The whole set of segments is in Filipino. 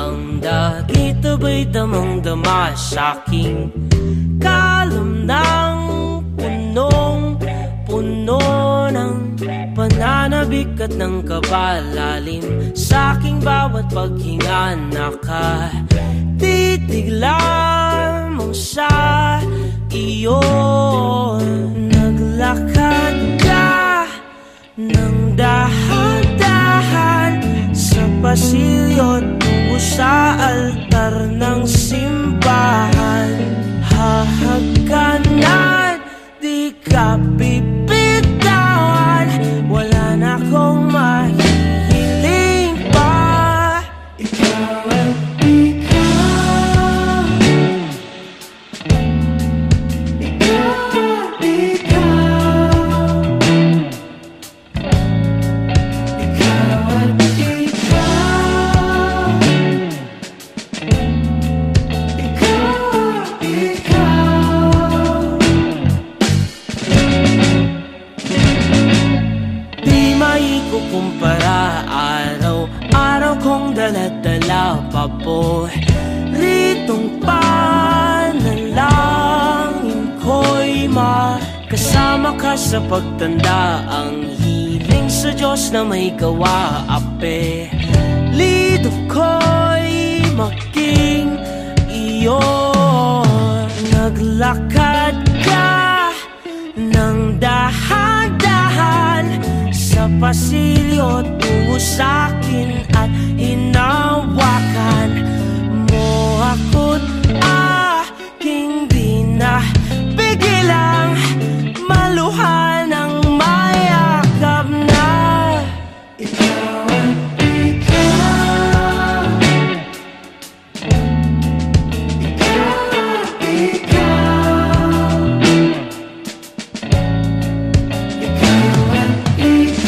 ang dagit abay damang-dama sa'king kalam ng punong-puno ng pananabik at ng kabalalim. Sa'king bawat paghinga nakatitig lamang sa iyo. Naglakad ka ng dahan-dahan sa pasilyo tungo sa altar ng simbahan. Hahagkanan, di ka bibitawan, wala na akong mahihiling pa. Ikaw at ikaw, ikaw at ikaw, ikaw at ikaw, kumpara araw-araw kong dala-dala pa po ritong panalangin ko'y makasama ka sa pagtanda. Ang hiling sa Diyos na may gawa, apelido ko'y maging iyo. Naglakad ka ng dahan-dahan sa pasilyo tungo sa'kin at hinawakan mo ako't aking binapigilang maluhan ng mayakap na ikaw at ikaw, ikaw at ikaw, ikaw at ikaw.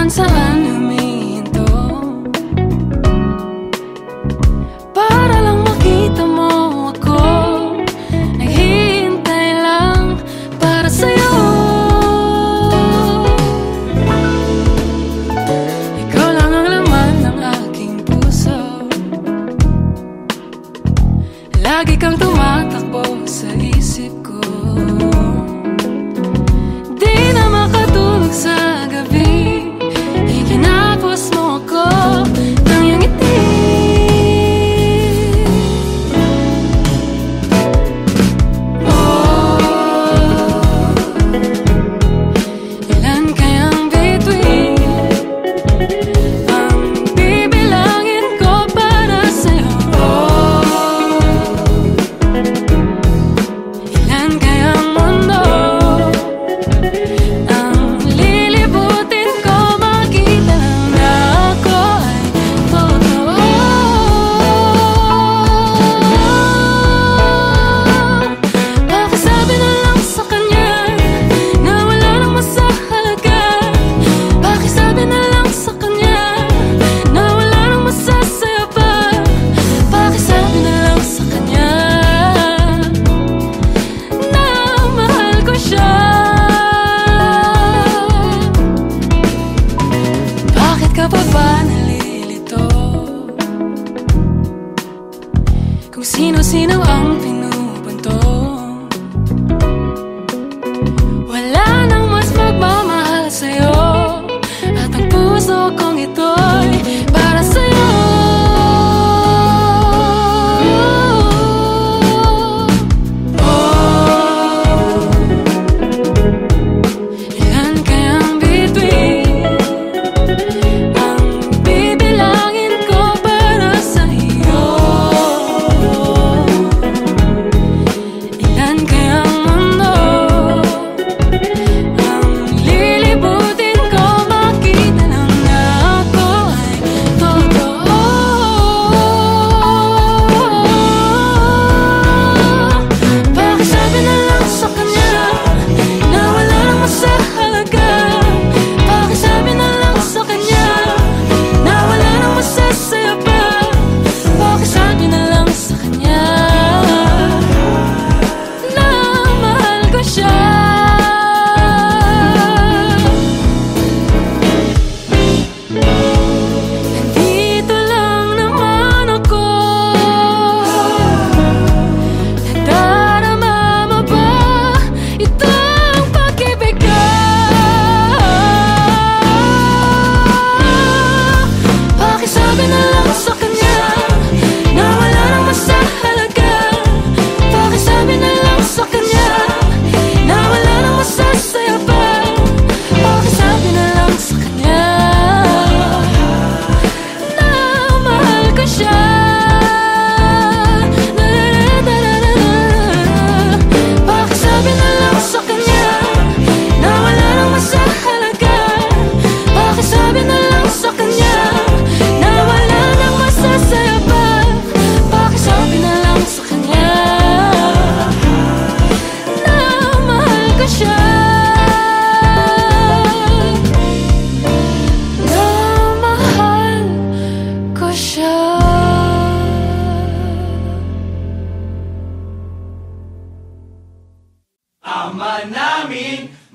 Saan humihinto para lang makita mo ako. Naghihintay lang para sa'yo. Ikaw lang ang laman ng aking puso. Lagi kang tumatakbo sa isip ko.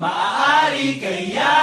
maaari kaya.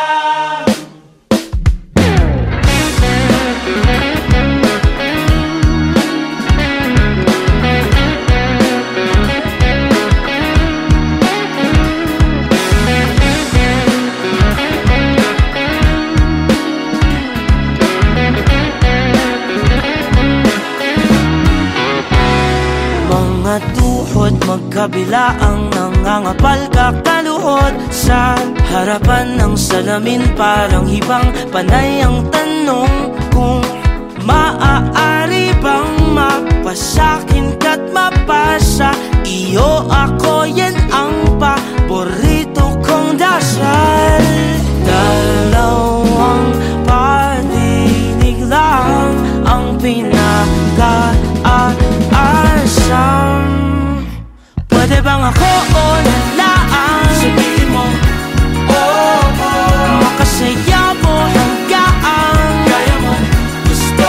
Tuhod magkabila ang nangangapal kakaluhod sa harapan ng salamin, parang hibang panay ang tanong kung maaari bang mapasakin ka't mapasa iyo ako. Yan ang paborito kong dasal. Dalawang patinig lang ang pinag-aasam. Pwede bang ako o nalaan? Sabihin mo, oh, oh. Makasaya mo hanggang kaya mo, gusto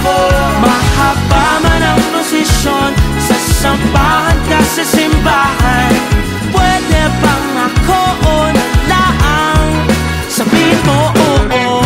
mo. Mahaba man ang prosesyon, sasampahan ka sa simbahan. Pwede bang ako o nalaan? Sabihin mo, oh, oh.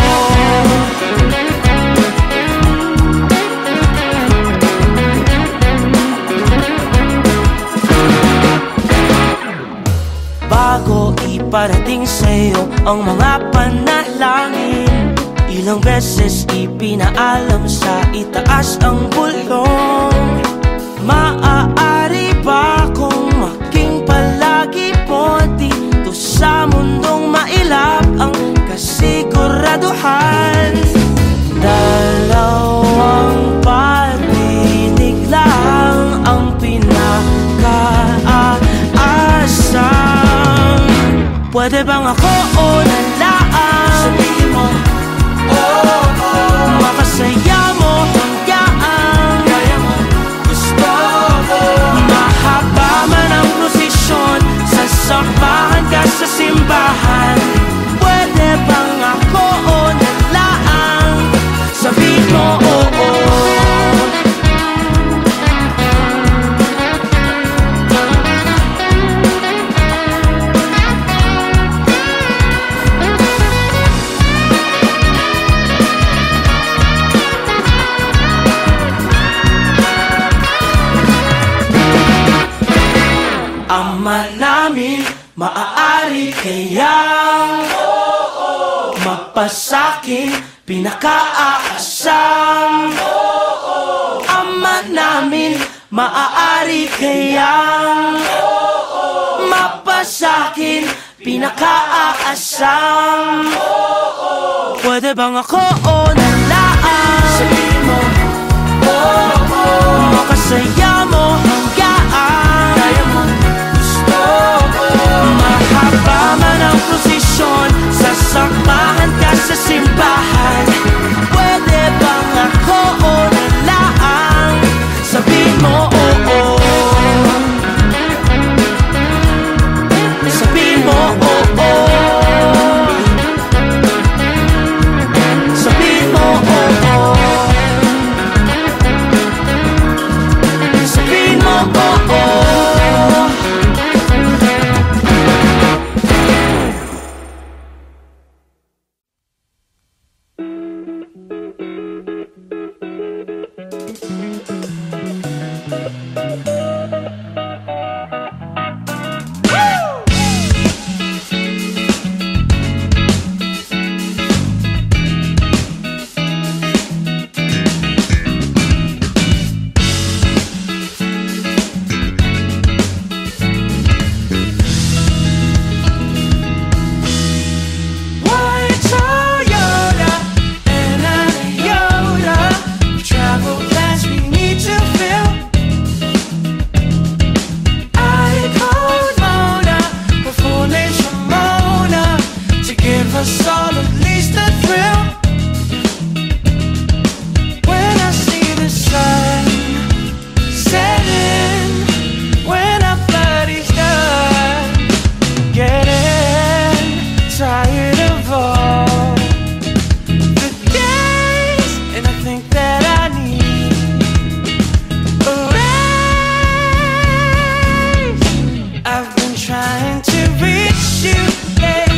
Bago iparating sa'yo ang mga panalangin, ilang beses ipinaalam sa itaas ang bulong. Maaari ba kung maging palagi po dito sa mundong mailap ang kasiguraduhan? Dalawang patinig lang ang pinaka-asam. Pwede bang ako o nalaan? Sabihin mo, oh, oh. Makasaya mo hanggang kaya mo, gusto mo. Mahaba man ang prosesyon, sasampahan ka sa simbahan. Pwede bang ako o nalaan? Sabihin mo, oh, oh. Ama namin, maaari kayang mapasakin pinaka-aasam. Ama namin, maaari kayang mapasakin pinaka-aasam. Pwede bang ako o nalaan? Sabihin mo, oh, oh. Makasaya mo hanggang kaya mo, gusto mo. Mahaba man ang prosesyon, sasakmahan ka sa simbahan. Pwede bang ako o nalaan? Sabihin mo, oh, oh. Sabihin mo, oh, oh. Sabihin mo, oh, oh. Sabihin mo, oh, oh. us all at least a thrill. When I see the sun setting, when our body's done getting tired of all the days, and I think that I need a raise. I've been trying to reach you, yeah.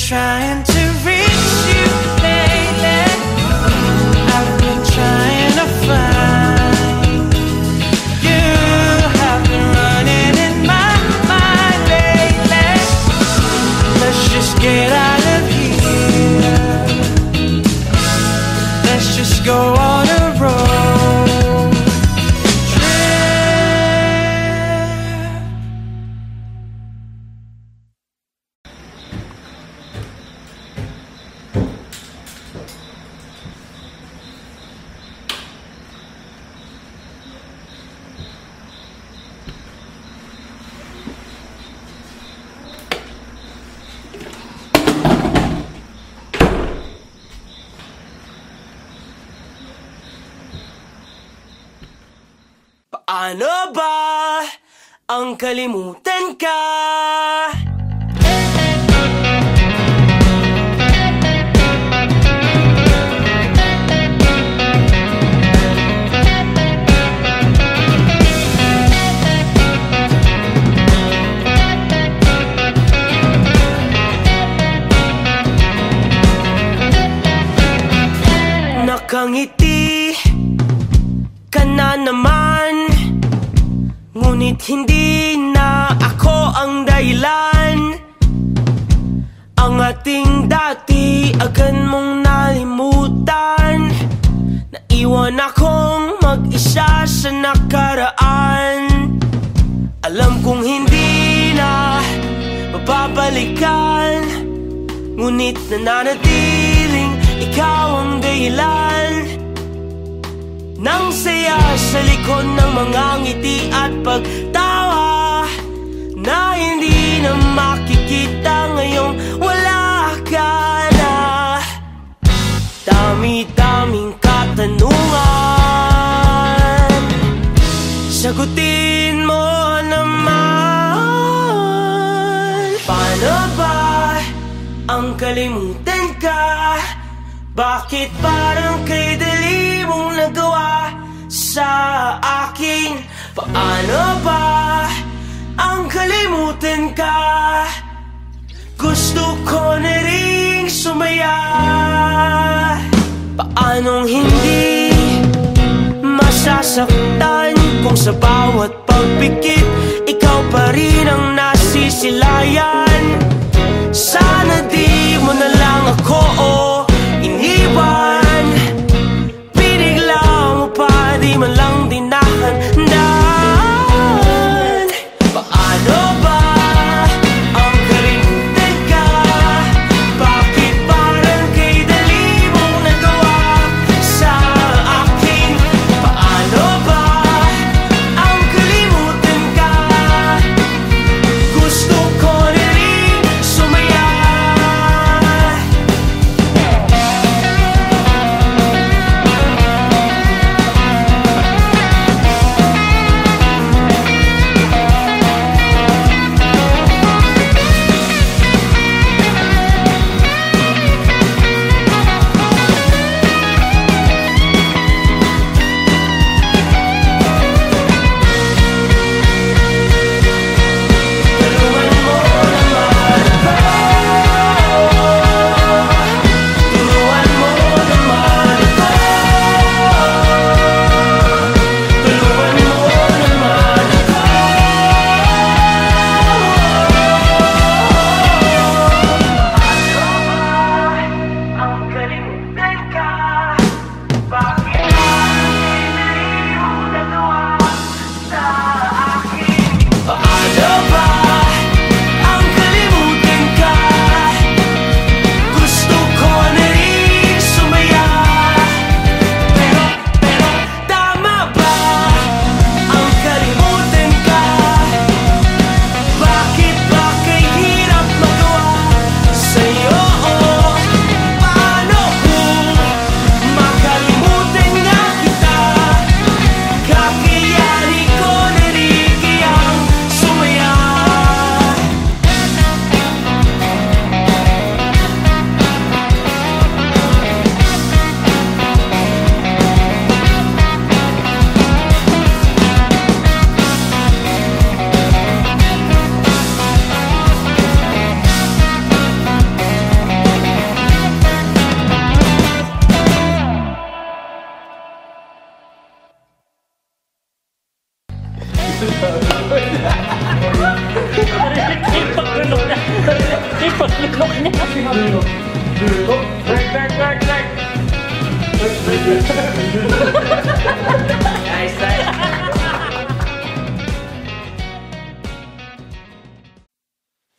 trying to reach you lately. I've been trying to find you. Have been running in my mind lately. Let's just get out of here. Let's just go on a road trip. Paano ba ang kalimutan ka? Nakangiti ka na naman, ngunit hindi na ako ang dahilan. Ang ating dati agad mong nalimutan. Naiwan akong mag-isa sa nakaraan. Alam kong hindi na mababalikan, ngunit nananatiling ikaw ang dahilan nang saya sa likod ng mga ngiti at pagtawa na hindi na makikita ngayong wala ka na. Dami-daming katanungan, sagutin mo naman. Paano ba ang kalimutan ka? Bakit parang kay dali mong nagawa sa akin? Paano ba ang kalimutan ka? Gusto ko na ring sumaya. Paanong hindi masasaktan kung sa bawat pagpikit ikaw pa rin ang nasisilayan? Sana di mo na lang ako iniwan. Pinigla mo pa, di man lang dinahandaan. Paano ba ang kalimutan ka? Bakit parang kay dali mong nagawa sa akin? Paano ba ang kalimutan ka? Gusto ko na rin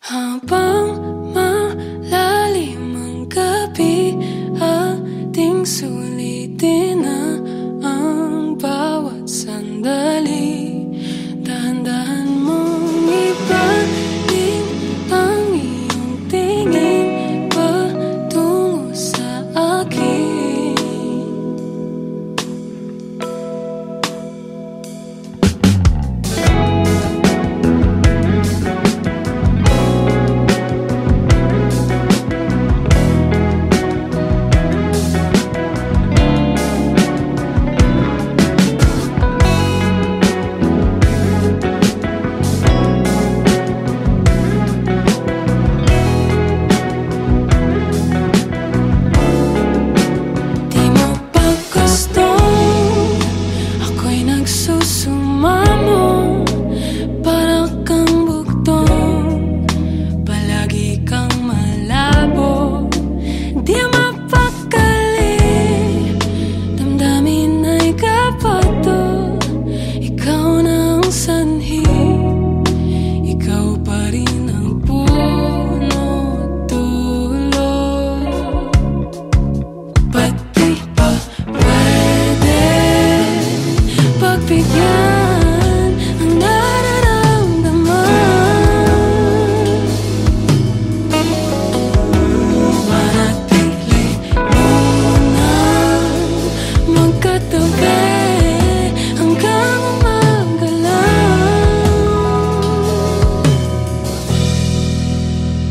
Habang malalim ang gabi, ating sulitin na ang bawat sandali. Dahan-dahan mong ibalik ang iyong tingin patungo sa akin.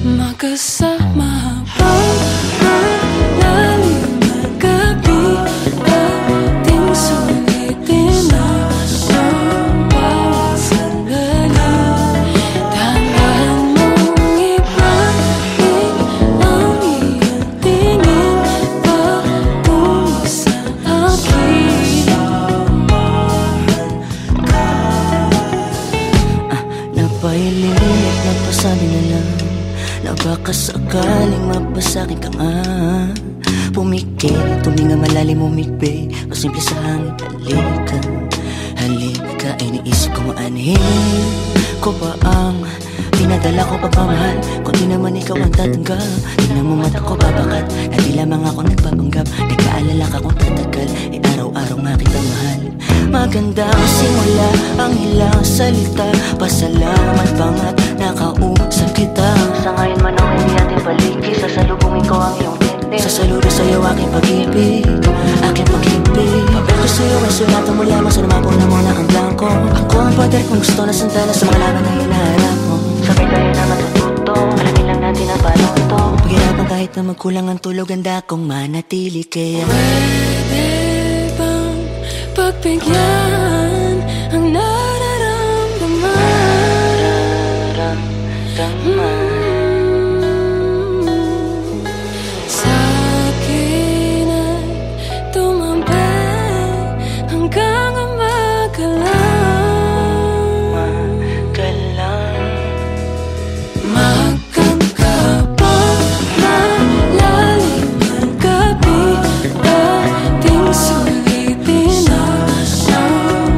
Magkasama habang malalim ang gabi, ating sulitin na ang bawat sandali. Dahan-dahan mong ibalik ang iyong tingin patungo sa akin. Napailing, napasabi na lang na baka sakaling mapasakin ka nga. Pumikit, tuminga malalim umikbay, o simple sa hangin, halika. Halika, iniisip ko maanhin ko ba ang pinadala ko pagmamahal, kung di naman ikaw ang tatanggap. Tingnan mo mata ko babakat, na di lamang ako nagpapanggap. Nagkaalala ka kung tatagal, araw-araw nga kitang mahal. Maganda ang simula, ang ilang salita, pasalamat pangat nakausap kita. Sa ngayon man ang hindi ating paligid, sasalubungin ko ang iyong tinig. Sasaludo sa'yo aking pag-ibig, aking pag-ibig. Papel ko sa'yo ay sulatan mo lamang, sa lumapong na muna ang blanco. Ako ang pader kung gusto na sandala sa mga laban na hinaharap mo. Sabay tayo na matututo, alamin lang natin ang paano to. Paghirapan kahit na magkulang ang tulog, ganda kong manatili kaya pwede bang pagbigyan ang nararamdaman? Sa'kin ay tumambay hanggang Magang ka pa, malalim ang gabi, ating sulitin na ang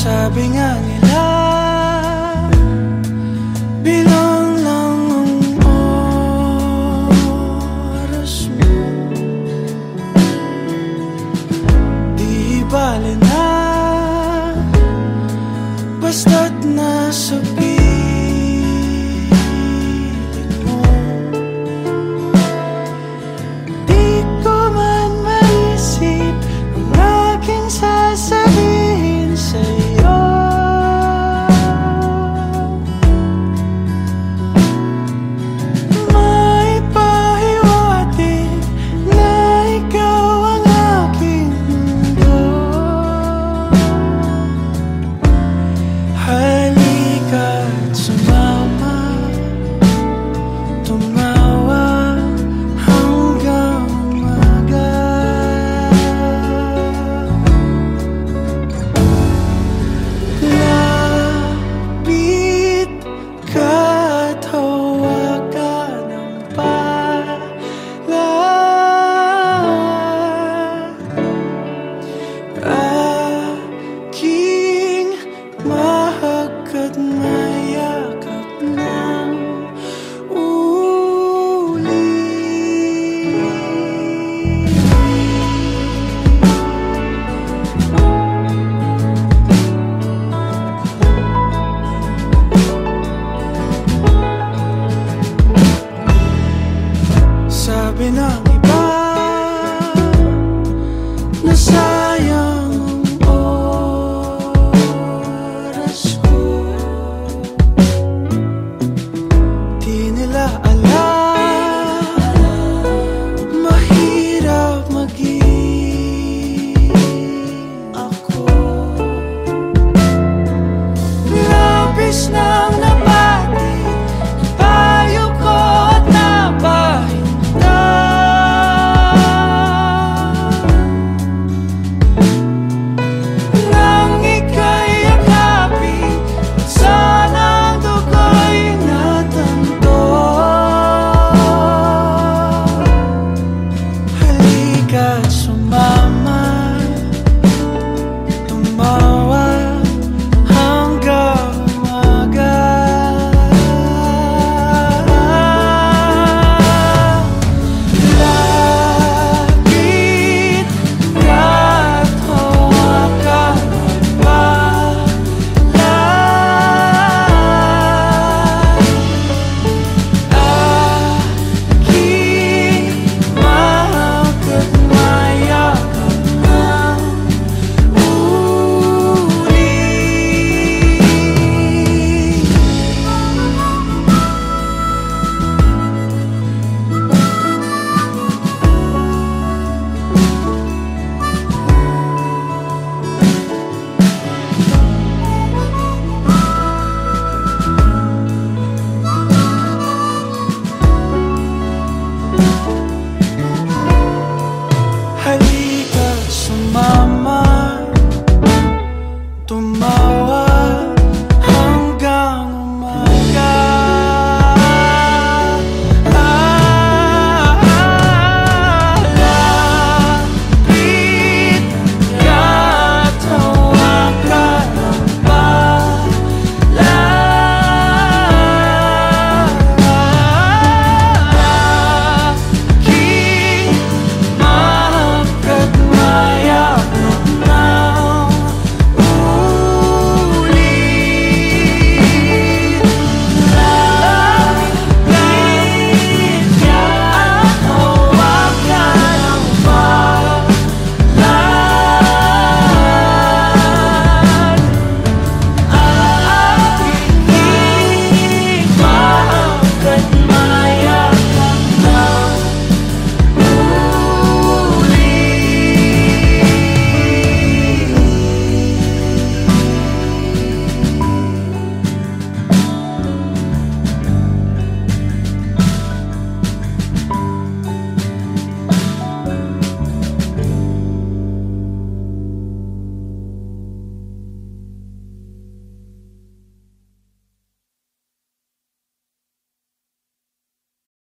Sabi nga nila, bilang lang ang oras mo. Di bale na, basta't nasa piling mo. Di ko man maisip ang aking sasabihin sa'yo. na sa